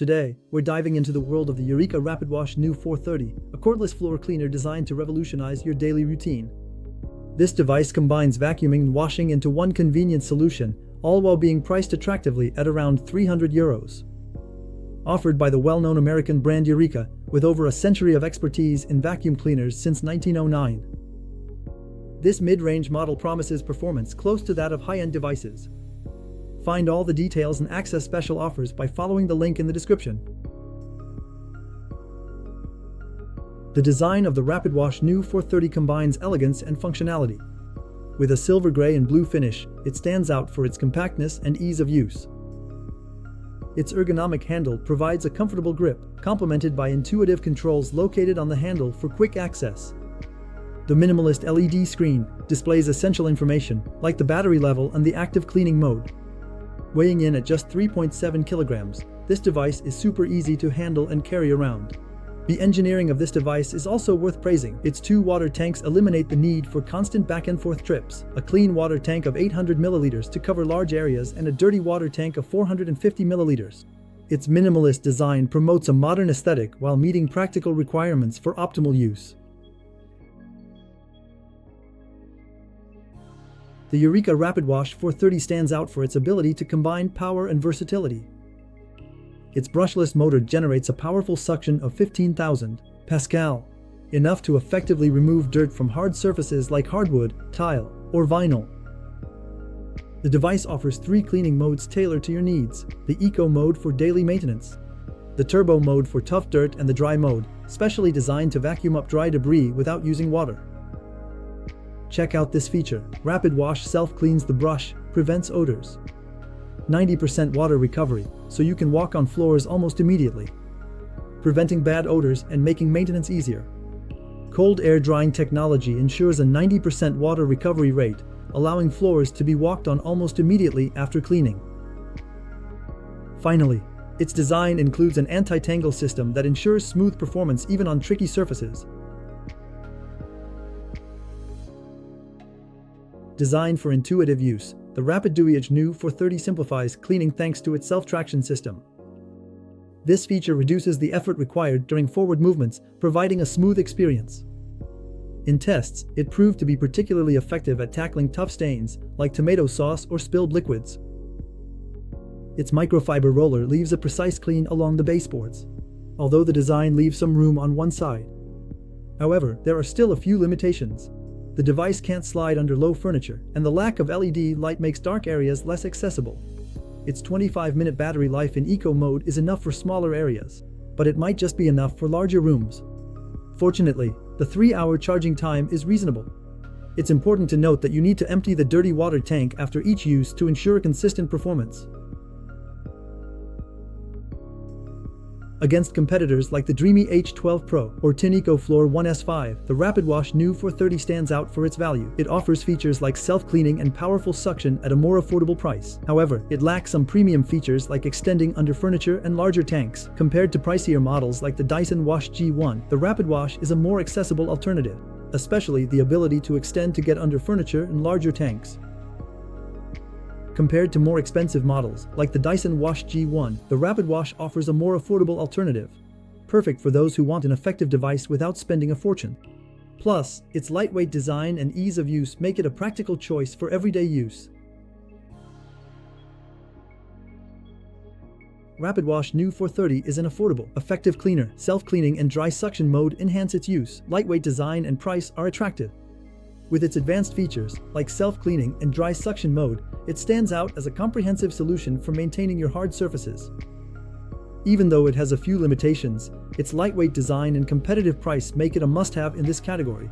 Today, we're diving into the world of the Eureka RapidWash NEW430, a cordless floor cleaner designed to revolutionize your daily routine. This device combines vacuuming and washing into one convenient solution, all while being priced attractively at around €300. Offered by the well-known American brand Eureka, with over a century of expertise in vacuum cleaners since 1909. This mid-range model promises performance close to that of high-end devices. Find all the details and access special offers by following the link in the description. The design of the RapidWash NEW430 combines elegance and functionality. With a silver gray and blue finish, it stands out for its compactness and ease of use. Its ergonomic handle provides a comfortable grip, complemented by intuitive controls located on the handle for quick access. The minimalist LED screen displays essential information, like the battery level and the active cleaning mode. Weighing in at just 3.7 kilograms, this device is super easy to handle and carry around. The engineering of this device is also worth praising. Its 2 water tanks eliminate the need for constant back-and-forth trips, a clean water tank of 800 milliliters to cover large areas and a dirty water tank of 450 milliliters. Its minimalist design promotes a modern aesthetic while meeting practical requirements for optimal use. The Eureka RapidWash NEW430 stands out for its ability to combine power and versatility. Its brushless motor generates a powerful suction of 15,000 pascal, enough to effectively remove dirt from hard surfaces like hardwood, tile, or vinyl. The device offers 3 cleaning modes tailored to your needs: the Eco mode for daily maintenance, the Turbo mode for tough dirt, and the Dry mode, specially designed to vacuum up dry debris without using water. Check out this feature. Rapid Wash self-cleans the brush, prevents odors. 90% water recovery, so you can walk on floors almost immediately, preventing bad odors and making maintenance easier. Cold air drying technology ensures a 90% water recovery rate, allowing floors to be walked on almost immediately after cleaning. Finally, its design includes an anti-tangle system that ensures smooth performance even on tricky surfaces. Designed for intuitive use, the RapidWash NEW430 simplifies cleaning thanks to its self-traction system. This feature reduces the effort required during forward movements, providing a smooth experience. In tests, it proved to be particularly effective at tackling tough stains, like tomato sauce or spilled liquids. Its microfiber roller leaves a precise clean along the baseboards, although the design leaves some room on one side. However, there are still a few limitations. The device can't slide under low furniture, and the lack of LED light makes dark areas less accessible. Its 25-minute battery life in Eco mode is enough for smaller areas, but it might just be enough for larger rooms. Fortunately, the 3-hour charging time is reasonable. It's important to note that you need to empty the dirty water tank after each use to ensure consistent performance. Against competitors like the Dreamy H12 Pro or Tin EcoFloor 1S5, the RapidWash NEW430 stands out for its value. It offers features like self-cleaning and powerful suction at a more affordable price. However, it lacks some premium features like extending under furniture and larger tanks. Compared to pricier models like the Dyson Wash G1, the RapidWash is a more accessible alternative, especially the ability to extend to get under furniture and larger tanks. Compared to more expensive models, like the Dyson Wash G1, the RapidWash offers a more affordable alternative, perfect for those who want an effective device without spending a fortune. Plus, its lightweight design and ease of use make it a practical choice for everyday use. RapidWash NEW430 is an affordable, effective cleaner. Self-cleaning and dry suction mode enhance its use. Lightweight design and price are attractive. With its advanced features, like self-cleaning and dry suction mode, it stands out as a comprehensive solution for maintaining your hard surfaces. Even though it has a few limitations, its lightweight design and competitive price make it a must-have in this category.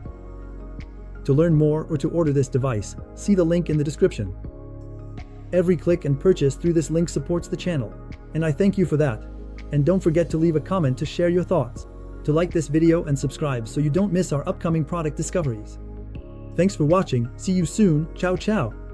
To learn more or to order this device, see the link in the description. Every click and purchase through this link supports the channel, and I thank you for that. And don't forget to leave a comment to share your thoughts, to like this video and subscribe so you don't miss our upcoming product discoveries. Thanks for watching, see you soon, ciao ciao!